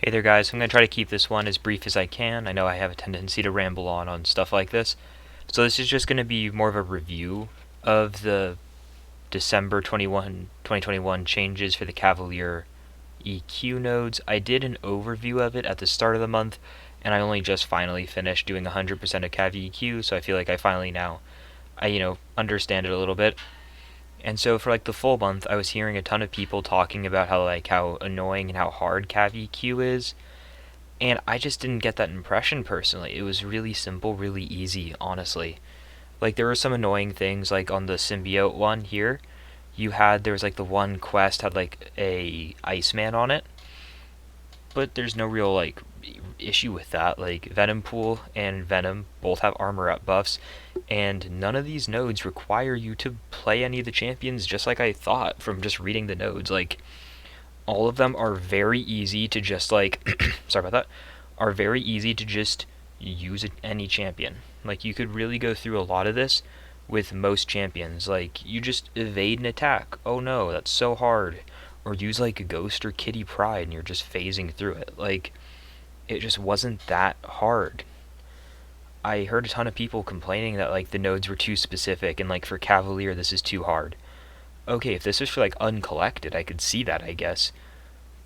Hey there, guys. I'm going to try to keep this one as brief as I can. I know I have a tendency to ramble on stuff like this. So this is just going to be more of a review of the December 2021 changes for the Cavalier EQ nodes. I did an overview of it at the start of the month, and I only just finally finished doing 100% of Cav EQ, so I feel like I finally now, understand it a little bit. And so for like the full month, I was hearing a ton of people talking about how annoying and how hard Cav EQ is, and I just didn't get that impression personally. It was really simple, really easy, honestly. Like there were some annoying things like on the symbiote one here. There was like the one quest had like a Iceman on it, but there's no real like issue with that. Like Venom Pool and Venom both have armor up buffs, and none of these nodes require you to play any of the champions just like I thought from just reading the nodes. Like all of them are very easy to just like sorry about that, are very easy to just use any champion. Like you could really go through a lot of this with most champions. Like you just evade an attack. Oh no, that's so hard. Or use like a Ghost or Kitty Pryde and you're just phasing through it. Like it just wasn't that hard. I heard a ton of people complaining that like the nodes were too specific and like for Cavalier this is too hard. Okay, if this was for like uncollected, I could see that, I guess.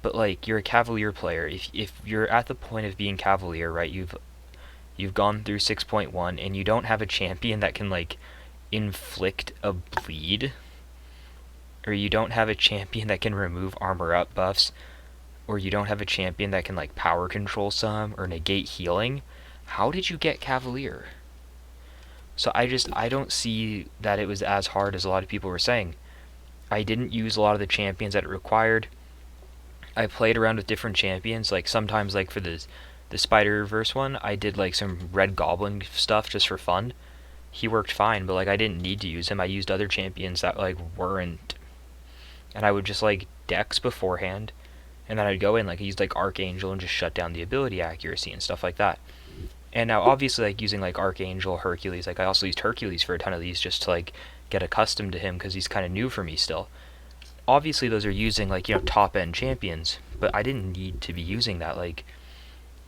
But like you're a Cavalier player. If you're at the point of being Cavalier, right? You've gone through 6.1 and you don't have a champion that can like inflict a bleed, or you don't have a champion that can remove armor up buffs, or you don't have a champion that can like power control some or negate healing. How did you get Cavalier? So I don't see that it was as hard as a lot of people were saying. I didn't use a lot of the champions that it required. I played around with different champions. Like sometimes, like for the Spider-Verse one, I did like some Red Goblin stuff just for fun. He worked fine, but like I didn't need to use him. I used other champions that like weren't, and I would just like Dex beforehand, and then I'd go in like I used like Archangel and just shut down the ability accuracy and stuff like that. And now obviously like using like Archangel, Hercules, like I also used Hercules for a ton of these just to like get accustomed to him because he's kind of new for me still. Obviously those are using like top end champions, but I didn't need to be using that. Like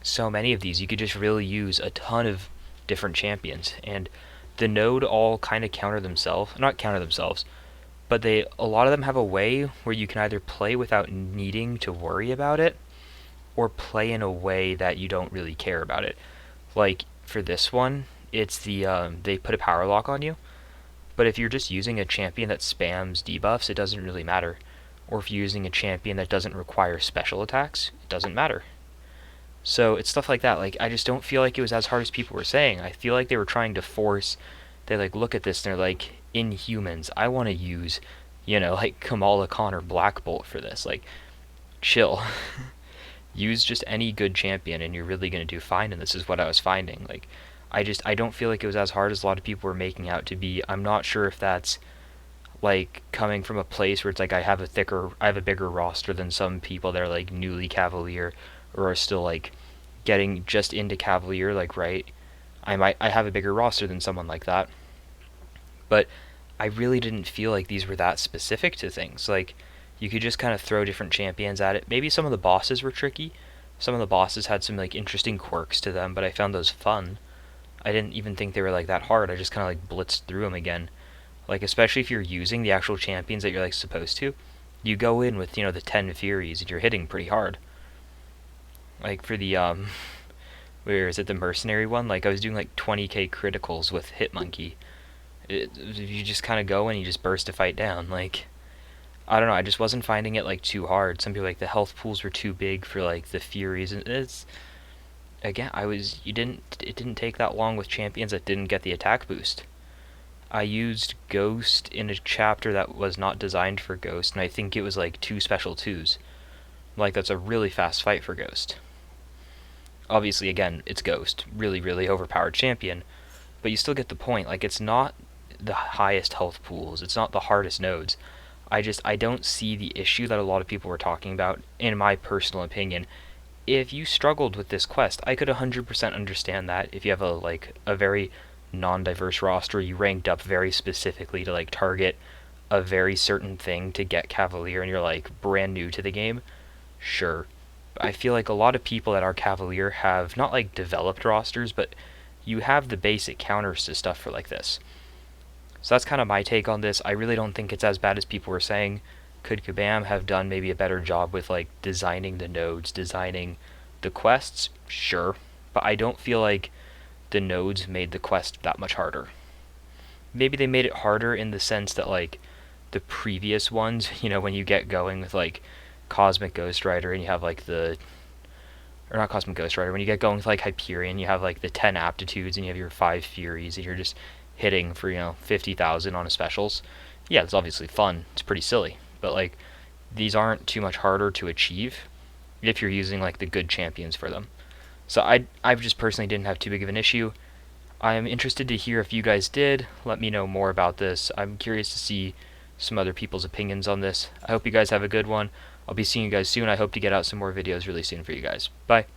so many of these you could just really use a ton of different champions, and the node all kind of counter themselves, not counter themselves, but they a lot of them have a way where you can either play without needing to worry about it or play in a way that you don't really care about it. Like for this one, it's they put a power lock on you, but if you're just using a champion that spams debuffs, it doesn't really matter. Or if you're using a champion that doesn't require special attacks, it doesn't matter. So it's stuff like that. Like I just don't feel like it was as hard as people were saying. I feel like they were trying to force. They like look at this and they're like, Inhumans. I want to use, like Kamala Khan or Black Bolt for this. Like, chill. Use just any good champion and you're really gonna do fine. And this is what I was finding. Like, I don't feel like it was as hard as a lot of people were making out to be. I'm not sure if that's like coming from a place where it's like I have a bigger roster than some people that are like newly Cavalier or are still like getting just into Cavalier, like right. I have a bigger roster than someone like that. But I really didn't feel like these were that specific to things. Like you could just kind of throw different champions at it. Maybe some of the bosses were tricky. Some of the bosses had some like interesting quirks to them, but I found those fun. I didn't even think they were like that hard. I just kind of like blitzed through them again. Like especially if you're using the actual champions that you're like supposed to, you go in with the 10 Furies and you're hitting pretty hard. Like for the where is it, the mercenary one? Like I was doing like 20k criticals with Hitmonkey. You just kind of go and you just burst a fight down. Like I don't know, I just wasn't finding it like too hard. Some people like the health pools were too big for like the Furies, and it's again it didn't take that long with champions that didn't get the attack boost. I used Ghost in a chapter that was not designed for Ghost, and I think it was like 2 special 2s. Like that's a really fast fight for Ghost. Obviously, again, it's Ghost, really, really overpowered champion, but you still get the point. Like it's not the highest health pools, it's not the hardest nodes. I don't see the issue that a lot of people were talking about. In my personal opinion, if you struggled with this quest, I could 100% understand that. If you have a very non-diverse roster, you ranked up very specifically to like target a very certain thing to get Cavalier, and you're like brand new to the game, sure. I feel like a lot of people that are Cavalier have not like developed rosters, but you have the basic counters to stuff for like this. So that's kind of my take on this. I really don't think it's as bad as people were saying. Could Kabam have done maybe a better job with like designing the nodes, designing the quests? Sure, but I don't feel like the nodes made the quest that much harder. Maybe they made it harder in the sense that like the previous ones, when you get going with like Cosmic Ghost Rider and you have like or not Cosmic Ghost Rider, when you get going with like Hyperion, you have like the 10 aptitudes and you have your 5 Furies and you're just hitting for 50,000 on a specials. Yeah, it's obviously fun. It's pretty silly, but like these aren't too much harder to achieve if you're using like the good champions for them. So I just personally didn't have too big of an issue. I'm interested to hear if you guys did. Let me know more about this. I'm curious to see some other people's opinions on this. I hope you guys have a good one. I'll be seeing you guys soon. I hope to get out some more videos really soon for you guys. Bye.